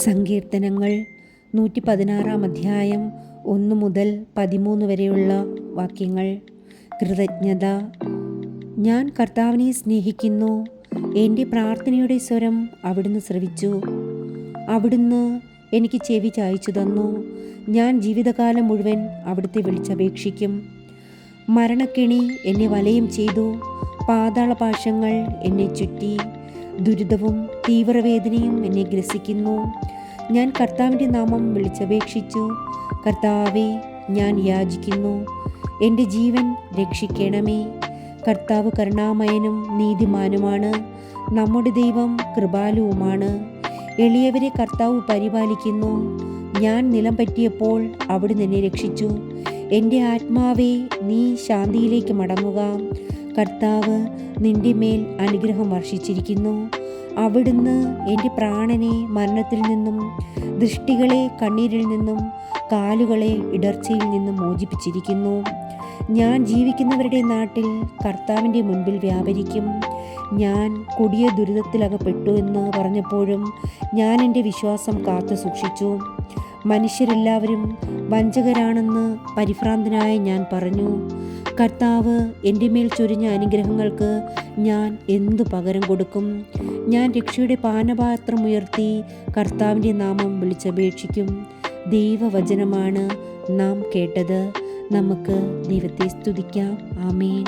സങ്കീർത്തനങ്ങൾ 116 അധ്യായം 1 മുതൽ 13 വരെയുള്ള വാക്യങ്ങൾ. കൃതജ്ഞത. ഞാൻ കർത്താവിനെ സ്നേഹിക്കുന്നു. എൻ്റെ പ്രാർത്ഥനയുടെ സ്വരം അവിടുന്ന് ശ്രവിച്ചു. അവിടുന്ന് എനിക്ക് ചെവി ചായ്ച്ചു തന്നു. ഞാൻ ജീവിതകാലം മുഴുവൻ അവിടുത്തെ വിളിച്ചപേക്ഷിക്കും. മരണക്കെണി എന്നെ വലയം ചെയ്തു. പാതാളപാശങ്ങൾ എന്നെ ചുറ്റി. ദുരിതവും തീവ്രവേദനയും എന്നെ ഗ്രസിക്കുന്നു. ഞാൻ കർത്താവിൻ്റെ നാമം വിളിച്ചപേക്ഷിച്ചു. കർത്താവേ, ഞാൻ യാചിക്കുന്നു, എൻ്റെ ജീവൻ രക്ഷിക്കണമേ. കർത്താവ് കരുണാമയനും നീതിമാനുമാണ്. നമ്മുടെ ദൈവം കൃപാലുവുമാണ്. എളിയവരെ കർത്താവ് പരിപാലിക്കുന്നു. ഞാൻ നിലം പറ്റിയപ്പോൾ അവിടുന്ന് എന്നെ രക്ഷിച്ചു. എൻ്റെ ആത്മാവേ, നീ ശാന്തിയിലേക്ക് മടങ്ങുക. കർത്താവ് നിന്റെ മേൽ അനുഗ്രഹം വർഷിച്ചിരിക്കുന്നു. അവിടുന്ന് എൻ്റെ പ്രാണനെ മരണത്തിൽ നിന്നും, ദൃഷ്ടികളെ കണ്ണീരിൽ നിന്നും, കാലുകളെ ഇടർച്ചയിൽ നിന്നും മോചിപ്പിച്ചിരിക്കുന്നു. ഞാൻ ജീവിക്കുന്നവരുടെ നാട്ടിൽ കർത്താവിൻ്റെ മുൻപിൽ വ്യാപരിക്കും. ഞാൻ കൊടിയ ദുരിതത്തിലകപ്പെട്ടു എന്ന് പറഞ്ഞപ്പോഴും ഞാൻ എൻ്റെ വിശ്വാസം കാത്തു സൂക്ഷിച്ചു. മനുഷ്യരെല്ലാവരും വഞ്ചകരാണെന്ന് പരിഭ്രാന്തനായ ഞാൻ പറഞ്ഞു. കർത്താവ് എൻ്റെ മേൽ ചൊരിഞ്ഞ അനുഗ്രഹങ്ങൾക്ക് ഞാൻ എന്തു പകരം കൊടുക്കും? ഞാൻ രക്ഷയുടെ പാനപാത്രമുയർത്തി കർത്താവിൻ്റെ നാമം വിളിച്ചപേക്ഷിക്കും. ദൈവവചനമാണ് നാം കേട്ടത്. നമുക്ക് ദൈവത്തെ സ്തുതിക്കാം. ആമേൻ.